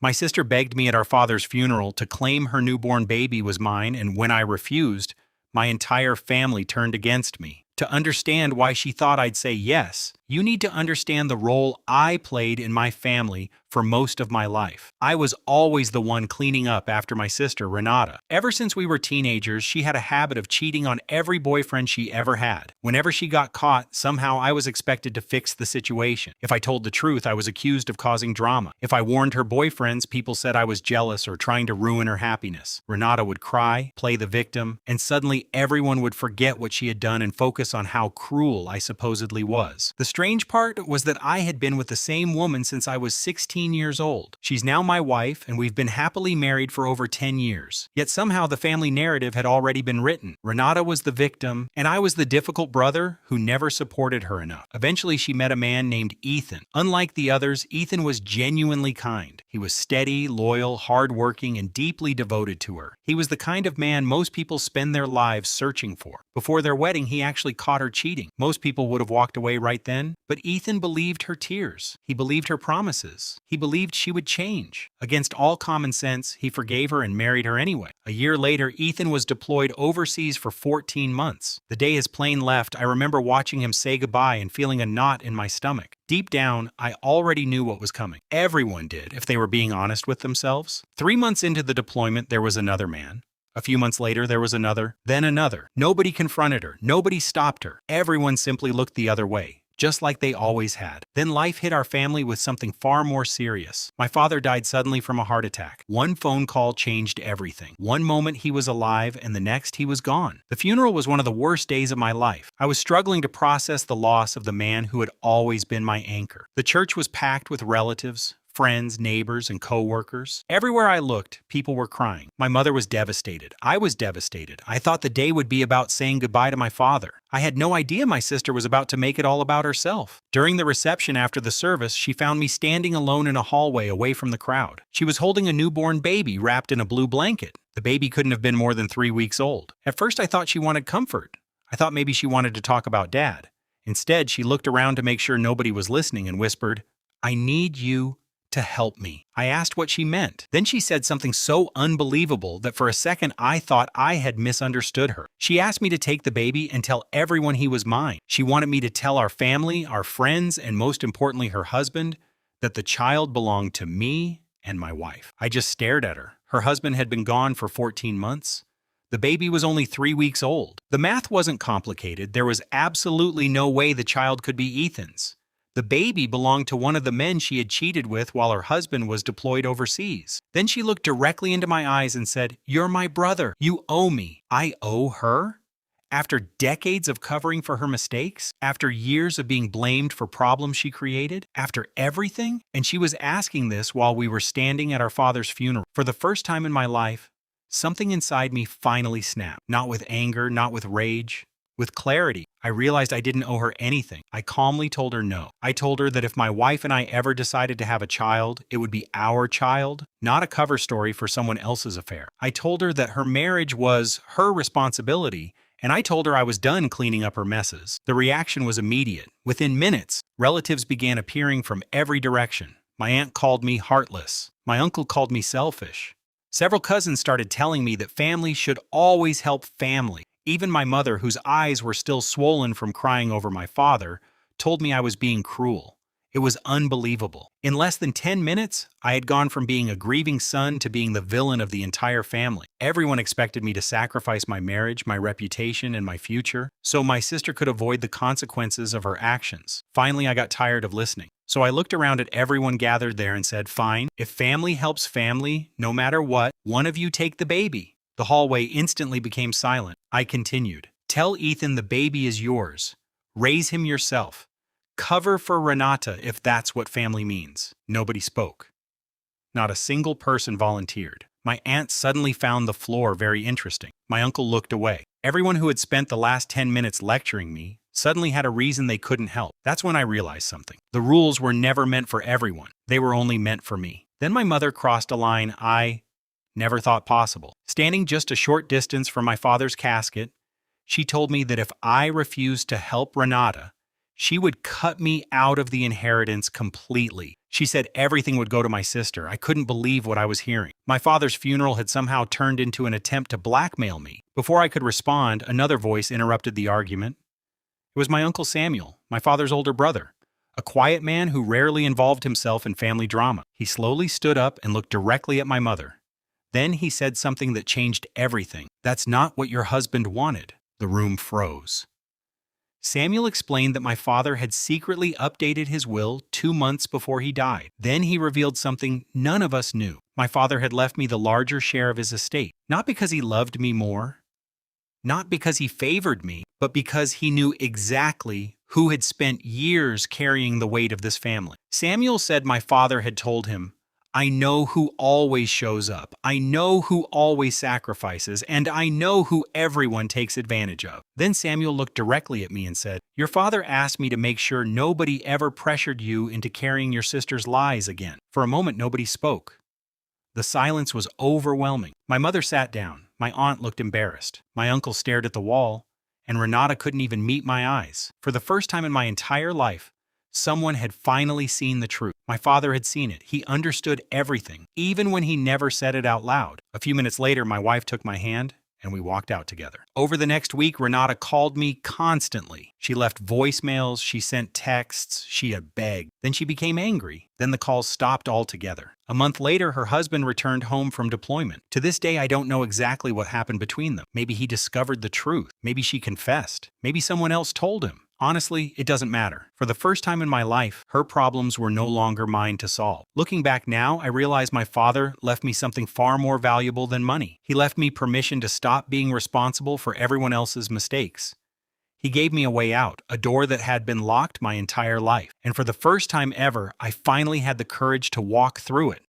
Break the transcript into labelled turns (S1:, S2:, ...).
S1: My sister begged me at our father's funeral to claim her newborn baby was mine, and when I refused, my entire family turned against me. To understand why she thought I'd say yes, you need to understand the role I played in my family for most of my life. I was always the one cleaning up after my sister, Renata. Ever since we were teenagers, she had a habit of cheating on every boyfriend she ever had. Whenever she got caught, somehow I was expected to fix the situation. If I told the truth, I was accused of causing drama. If I warned her boyfriends, people said I was jealous or trying to ruin her happiness. Renata would cry, play the victim, and suddenly everyone would forget what she had done and focus on how cruel I supposedly was. The strange part was that I had been with the same woman since I was 16 years old. She's now my wife, and we've been happily married for over 10 years. Yet somehow the family narrative had already been written. Renata was the victim, and I was the difficult brother who never supported her enough. Eventually, she met a man named Ethan. Unlike the others, Ethan was genuinely kind. He was steady, loyal, hardworking, and deeply devoted to her. He was the kind of man most people spend their lives searching for. Before their wedding, he actually caught her cheating. Most people would have walked away right then, but Ethan believed her tears. He believed her promises. He believed she would change. Against all common sense, he forgave her and married her anyway. A year later, Ethan was deployed overseas for 14 months. The day his plane left, I remember watching him say goodbye and feeling a knot in my stomach. Deep down, I already knew what was coming. Everyone did, if they were being honest with themselves. 3 months into the deployment, there was another man. A few months later, there was another, then another. Nobody confronted her. Nobody stopped her. Everyone simply looked the other way, just like they always had. Then life hit our family with something far more serious. My father died suddenly from a heart attack. One phone call changed everything. One moment he was alive, and the next he was gone. The funeral was one of the worst days of my life. I was struggling to process the loss of the man who had always been my anchor. The church was packed with relatives, friends, neighbors, and co-workers. Everywhere I looked, people were crying. My mother was devastated. I was devastated. I thought the day would be about saying goodbye to my father. I had no idea my sister was about to make it all about herself. During the reception after the service, she found me standing alone in a hallway away from the crowd. She was holding a newborn baby wrapped in a blue blanket. The baby couldn't have been more than 3 weeks old. At first, I thought she wanted comfort. I thought maybe she wanted to talk about Dad. Instead, she looked around to make sure nobody was listening and whispered, "I need you to help me." I asked what she meant. Then she said something so unbelievable that for a second I thought I had misunderstood her. She asked me to take the baby and tell everyone he was mine. She wanted me to tell our family, our friends, and most importantly her husband, that the child belonged to me and my wife. I just stared at her. Her husband had been gone for 14 months. The baby was only 3 weeks old. The math wasn't complicated. There was absolutely no way the child could be Ethan's. The baby belonged to one of the men she had cheated with while her husband was deployed overseas. Then she looked directly into my eyes and said, "You're my brother. You owe me." I owe her? After decades of covering for her mistakes? After years of being blamed for problems she created? After everything? And she was asking this while we were standing at our father's funeral. For the first time in my life, something inside me finally snapped. Not with anger, not with rage. With clarity, I realized I didn't owe her anything. I calmly told her no. I told her that if my wife and I ever decided to have a child, it would be our child, not a cover story for someone else's affair. I told her that her marriage was her responsibility, and I told her I was done cleaning up her messes. The reaction was immediate. Within minutes, relatives began appearing from every direction. My aunt called me heartless. My uncle called me selfish. Several cousins started telling me that family should always help family. Even my mother, whose eyes were still swollen from crying over my father, told me I was being cruel. It was unbelievable. In less than 10 minutes, I had gone from being a grieving son to being the villain of the entire family. Everyone expected me to sacrifice my marriage, my reputation, and my future, so my sister could avoid the consequences of her actions. Finally, I got tired of listening. So I looked around at everyone gathered there and said, "Fine, if family helps family, no matter what, one of you take the baby." The hallway instantly became silent. I continued, "Tell Ethan the baby is yours. Raise him yourself. Cover for Renata if that's what family means." Nobody spoke. Not a single person volunteered. My aunt suddenly found the floor very interesting. My uncle looked away. Everyone who had spent the last 10 minutes lecturing me suddenly had a reason they couldn't help. That's when I realized something. The rules were never meant for everyone. They were only meant for me. Then my mother crossed a line I never thought possible. Standing just a short distance from my father's casket, she told me that if I refused to help Renata, She would cut me out of the inheritance completely. She said everything would go to my sister. I couldn't believe what I was hearing. My father's funeral had somehow turned into an attempt to blackmail me. Before I could respond, another voice interrupted the argument. It was my Uncle Samuel, my father's older brother, a quiet man who rarely involved himself in family drama. He slowly stood up and looked directly at my mother. Then he said something that changed everything. "That's not what your husband wanted." The room froze. Samuel explained that my father had secretly updated his will 2 months before he died. Then he revealed something none of us knew. My father had left me the larger share of his estate, not because he loved me more, not because he favored me, but because he knew exactly who had spent years carrying the weight of this family. Samuel said my father had told him, "I know who always shows up, I know who always sacrifices, and I know who everyone takes advantage of." Then Samuel looked directly at me and said, "Your father asked me to make sure nobody ever pressured you into carrying your sister's lies again." For a moment, nobody spoke. The silence was overwhelming. My mother sat down. My aunt looked embarrassed. My uncle stared at the wall, and Renata couldn't even meet my eyes. For the first time in my entire life, someone had finally seen the truth. My father had seen it. He understood everything, even when he never said it out loud. A few minutes later, my wife took my hand, and we walked out together. Over the next week, Renata called me constantly. She left voicemails, she sent texts, she had begged. Then she became angry. Then the calls stopped altogether. A month later, her husband returned home from deployment. To this day, I don't know exactly what happened between them. Maybe he discovered the truth. Maybe she confessed. Maybe someone else told him. Honestly, it doesn't matter. For the first time in my life, her problems were no longer mine to solve. Looking back now, I realize my father left me something far more valuable than money. He left me permission to stop being responsible for everyone else's mistakes. He gave me a way out, a door that had been locked my entire life. And for the first time ever, I finally had the courage to walk through it.